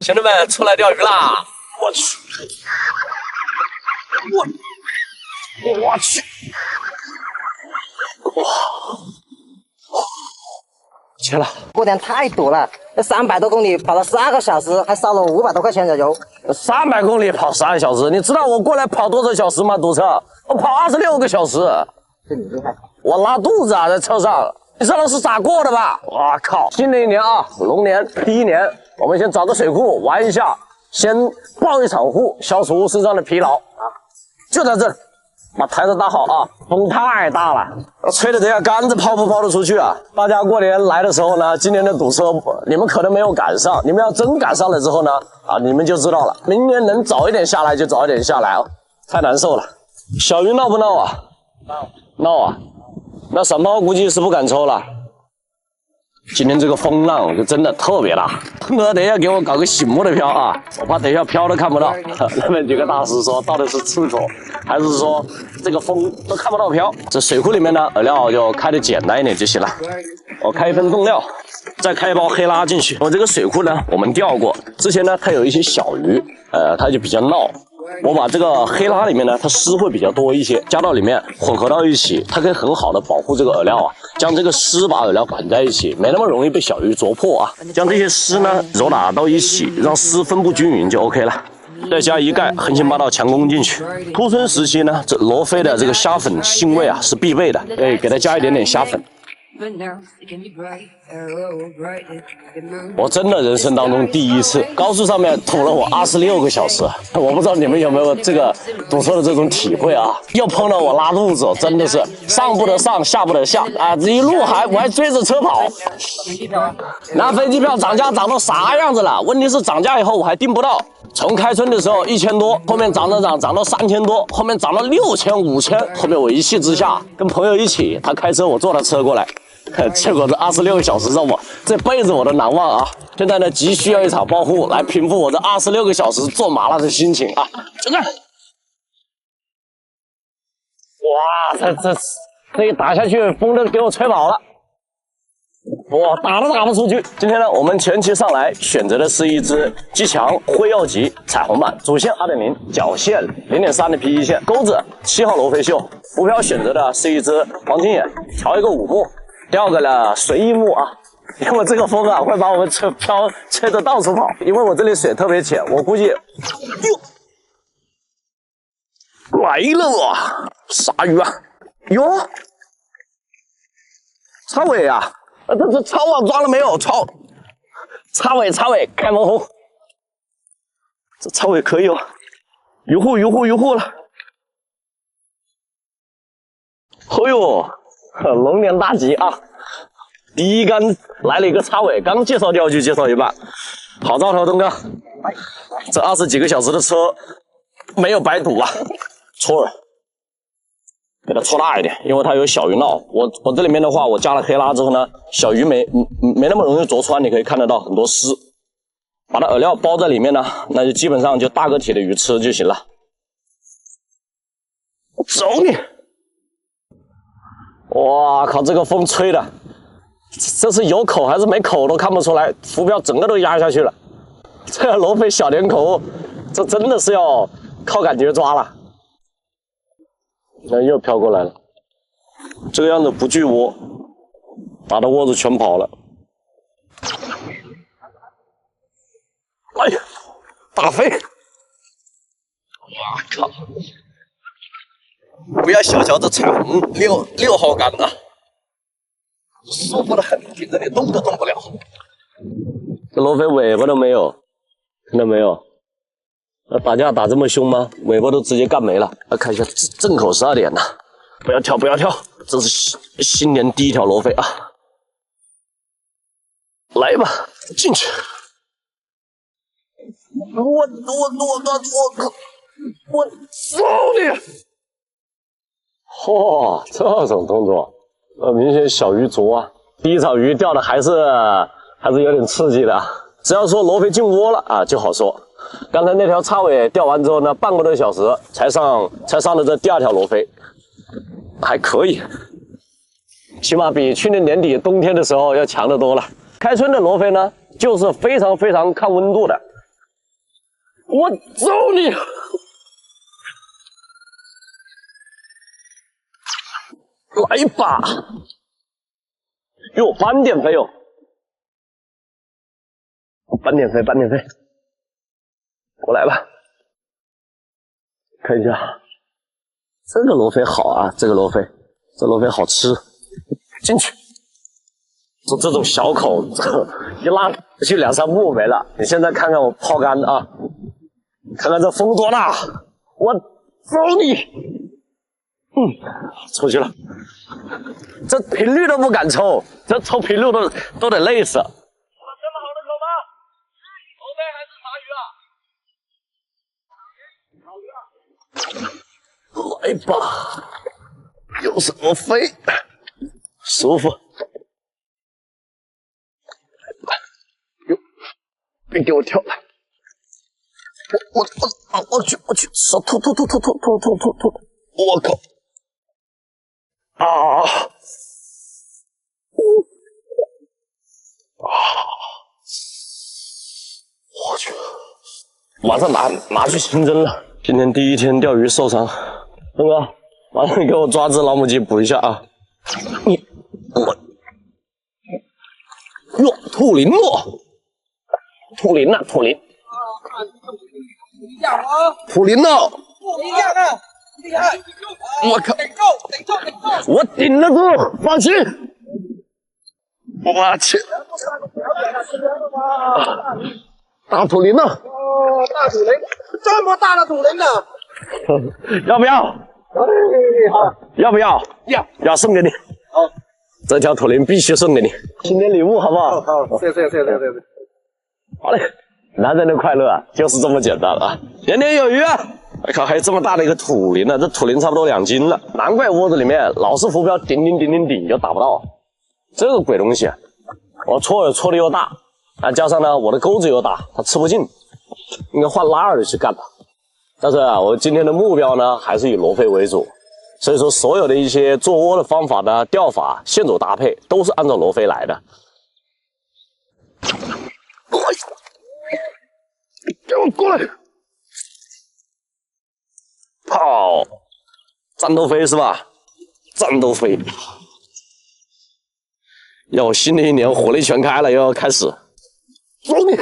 兄弟们，出来钓鱼啦！我去，我去，哇！切了！过点太堵了，那300多公里跑了12个小时，还烧了500多块钱的油。300公里跑12小时，你知道我过来跑多少小时吗？堵车，我跑26个小时。这你厉害！我拉肚子啊，在车上。你知道是咋过的吧？我靠！新的一年啊，龙年第一年，我们先找个水库玩一下，先抱一场户，消除身上的疲劳啊！就在这儿。 把台子搭好啊！风太大了，吹的这下杆子抛不抛得出去啊！大家过年来的时候呢，今年的堵车你们可能没有赶上，你们要真赶上了之后呢，啊，你们就知道了。明年能早一点下来就早一点下来啊，太难受了。小鱼闹不闹啊？闹啊！那散包估计是不敢抽了。今天这个风浪就真的特别大，哥等一下给我搞个醒目的漂啊！我怕等一下漂都看不到。那边几个大师说，到底是赤手，还是说这个风都看不到漂？这水库里面呢，饵料就开的简单一点就行了。我开一份冻料，再开一包黑拉进去。我这个水库呢，我们钓过，之前呢它有一些小鱼，它就比较闹。 我把这个黑拉里面呢，它丝会比较多一些，加到里面混合到一起，它可以很好的保护这个饵料啊，将这个丝把饵料捆在一起，没那么容易被小鱼啄破啊。将这些丝呢揉打到一起，让丝分布均匀就 OK 了。再加一盖横行霸道强攻进去。初春时期呢，这罗非的这个虾粉腥味啊是必备的，哎，给它加一点点虾粉。 我真的人生当中第一次高速上面堵了我26个小时，我不知道你们有没有这个堵车的这种体会啊？又碰到我拉肚子，真的是上不得上，下不得下啊！这一路我还追着车跑。那飞机票涨价涨到啥样子了？问题是涨价以后我还订不到。从开春的时候1000多，后面涨到3000多，后面涨到6000、5000，后面我一气之下跟朋友一起，他开车我坐他车过来。 结果这26个小时让我这辈子我都难忘啊！现在呢，急需要一场暴富来平复我这26个小时做麻辣的心情啊！就这，哇，这一打下去，风都给我吹跑了，哇，打都打不出去。今天呢，我们前期上来选择的是一只极强辉耀级彩虹版，主线2.0，脚线0.3的 P1线，钩子7号罗非秀，浮漂选择的是一只黄金眼，调一个5目。 钓个了随意目啊，因为这个风啊会把我们吹得到处跑，因为我这里水特别浅，我估计，哟，来了啊，啥鱼啊？哟，叉尾啊，这超网抓了没有？叉尾，开门红，这叉尾可以哦，鱼护了，哎呦。 龙年大吉啊！第一杆来了一个叉尾，刚介绍钓具介绍一半，好兆头，东哥。这20几个小时的车没有白堵啊！戳饵，给它戳大一点，因为它有小鱼闹。我这里面的话，我加了黑拉之后呢，小鱼没那么容易啄穿，你可以看得到很多丝。把它饵料包在里面呢，那就基本上就大个体的鱼吃就行了。走你！ 哇靠！这个风吹的，这是有口还是没口都看不出来，浮漂整个都压下去了。这个罗非小连口，这真的是要靠感觉抓了。那又飘过来了，这个样子不聚窝，把它窝子全跑了。哎呀，大飞！哇靠！ 不要小瞧这彩虹6号杆啊，舒服的很，顶着你动都动不了。这罗非尾巴都没有，看到没有？打架打这么凶吗？尾巴都直接干没了。来看一下，正口12点呢，不要跳，这是新年第一条罗非啊！来吧，进去！我操你！ 嚯，这种动作，明显小鱼啄啊！第一场鱼钓的还是有点刺激的啊。只要说罗非进窝了啊，就好说。刚才那条叉尾钓完之后呢，半个多小时才上的这第2条罗非，还可以，起码比去年年底冬天的时候要强得多了。开春的罗非呢，就是非常看温度的，我揍你！来吧！哟，半点飞哟！半点飞，半点飞，过来吧，看一下，这个罗非好啊，这个罗非，这罗非好吃，进去。这种小口，一拉去2、3步没了。你现在看看我泡干的啊，看看这风多大，我揍你！出去了，这频率都不敢抽，这抽频率都得累死。这么好的口吗？罗非还是茶鱼啊？来吧，又是罗非，舒服。别给我跳了！我去！手痛！我靠！我去！马上拿去清蒸了。今天第一天钓鱼受伤，东哥，马上给我抓只老母鸡补一下啊！哟，土林哦！土林呐，土林！土林呢？厉害！厉害！我靠！顶住！我顶得住，放心。我去！大土林呢？哦，大土林，这么大的土林呢？要不要？要不要？要送给你。好，这条土林必须送给你，新年礼物好不好？好，谢谢。好嘞，男人的快乐啊，就是这么简单啊！年年有余啊！我靠，还有这么大的一个土林呢，这土林差不多2斤了，难怪窝子里面老是浮标顶就打不到，这个鬼东西啊！我戳的又大，加上呢我的钩子又大，它吃不进，应该换拉饵去干它。但是啊，我今天的目标呢还是以罗非为主，所以说所有的一些做窝的方法呢、钓法、线组搭配都是按照罗非来的。给我过来！跑！战斗飞是吧？战斗飞！要新的一年火力全开了，又要开始。走你！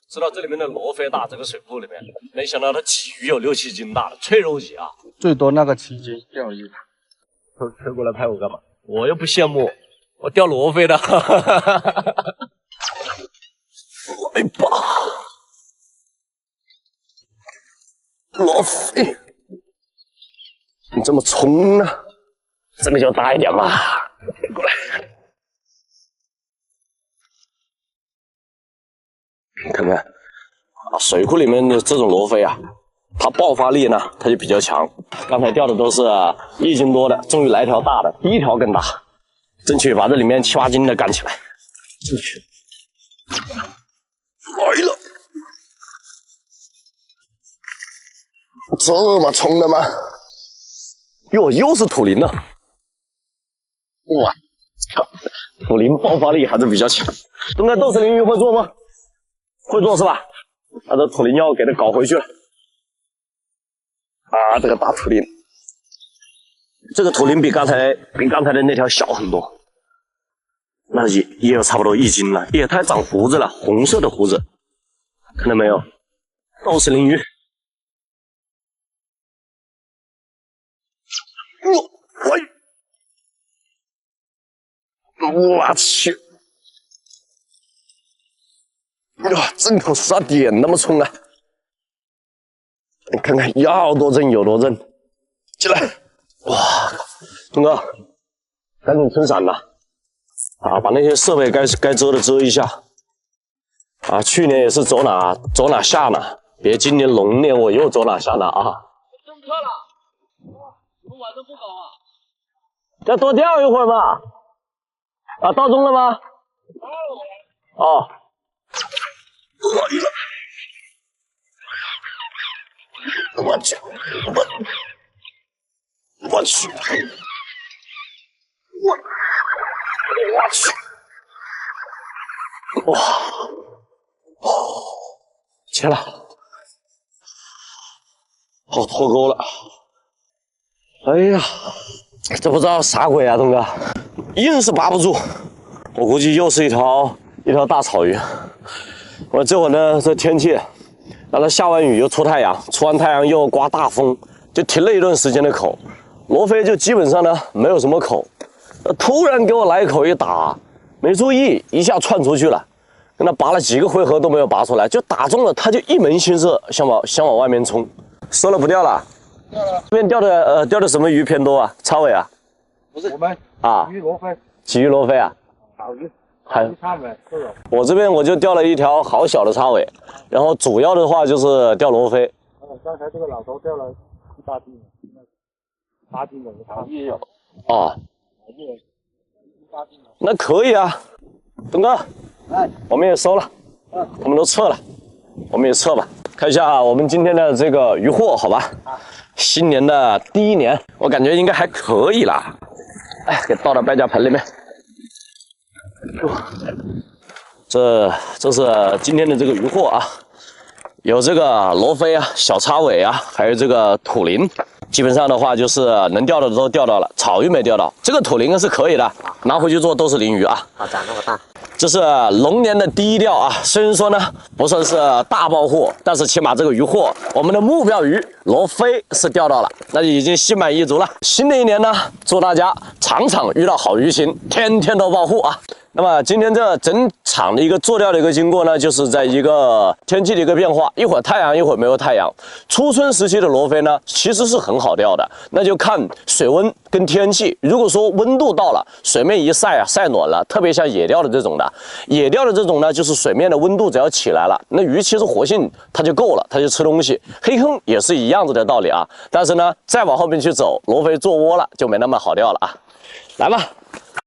知道这里面的罗非大，这个水库里面，没想到它鲫鱼有6、7斤大的，脆肉鲫啊！最多那个7斤钓鱼。推过来拍我干嘛？我又不羡慕，我钓罗非的。来吧，罗非，你这么冲呢？这个就大一点吧，过来，看看啊，水库里面的这种罗非啊，它爆发力呢，它就比较强。刚才钓的都是1斤多的，终于来条大的，第一条更大，争取把这里面7、8斤的干起来。进去，来了，这么冲的吗？哟，又是土林了！哇，土林爆发力还是比较强。东哥，豆豉鲮鱼会做吗？会做是吧？把这土林要给它搞回去了。啊，这个大土林，这个土林比刚才的那条小很多，那也有差不多1斤了，也太长胡子了，红色的胡子，看到没有？豆豉鲮鱼。我去！哇，正口10点那么冲啊！你看看要多正有多正，起来！哇，东哥，赶紧撑伞了啊！把那些设备该遮的遮一下啊！去年也是走哪下哪，别今年龙年我又走哪下哪啊！政策了，哇，怎么晚上不搞啊？再多钓一会儿嘛。啊，到中了吗？哦。我去！我去！哇，起来，好脱钩了。哎呀，这不知道啥鬼啊，东哥，硬是拔不住。我估计又是一条大草鱼。我这会呢，这天气，让它下完雨又出太阳，出完太阳又刮大风，就停了一段时间的口。罗非就基本上呢没有什么口，突然给我来一口一打，没注意一下窜出去了，跟他拔了几个回合都没有拔出来，就打中了，他就一门心思想往外面冲，收了不掉了。掉了。这边钓的什么鱼偏多啊？叉尾啊？不是我们啊，鲫鱼罗非。鲫鱼罗非啊？草鱼。还有叉尾都有。我这边我就钓了一条好小的叉尾，然后主要的话就是钓罗非。刚才这个老头钓了7、8斤，8斤有个也有。哦。那可以啊，东哥，我们也收了，我们都撤了，我们也撤吧。看一下我们今天的这个渔获，好吧？新年的第一年，我感觉应该还可以啦。哎，给倒到败家盆里面。这是今天的这个渔获啊，有这个罗非啊、小叉尾啊，还有这个土鳞。基本上的话就是能钓的都钓到了，草鱼没钓到。这个土鳞是可以的，拿回去做都是鳞鱼啊。好，长那么大。这是龙年的第一钓啊，虽然说呢不算是大爆货，但是起码这个渔获，我们的目标鱼罗非是钓到了，那就已经心满意足了。新的一年呢，祝大家场场遇到好鱼情，天天都暴富啊！那么今天这整场的一个做钓的一个经过呢，就是在一个天气的一个变化，一会儿太阳，一会儿没有太阳。初春时期的罗非呢，其实是很好钓的，那就看水温跟天气。如果说温度到了，水面一晒啊，晒暖了，特别像野钓的这种的，野钓的这种呢，就是水面的温度只要起来了，那鱼其实活性它就够了，它就吃东西。黑坑也是一样子的道理啊，但是呢，再往后面去走，罗非做窝了就没那么好钓了啊。来吧。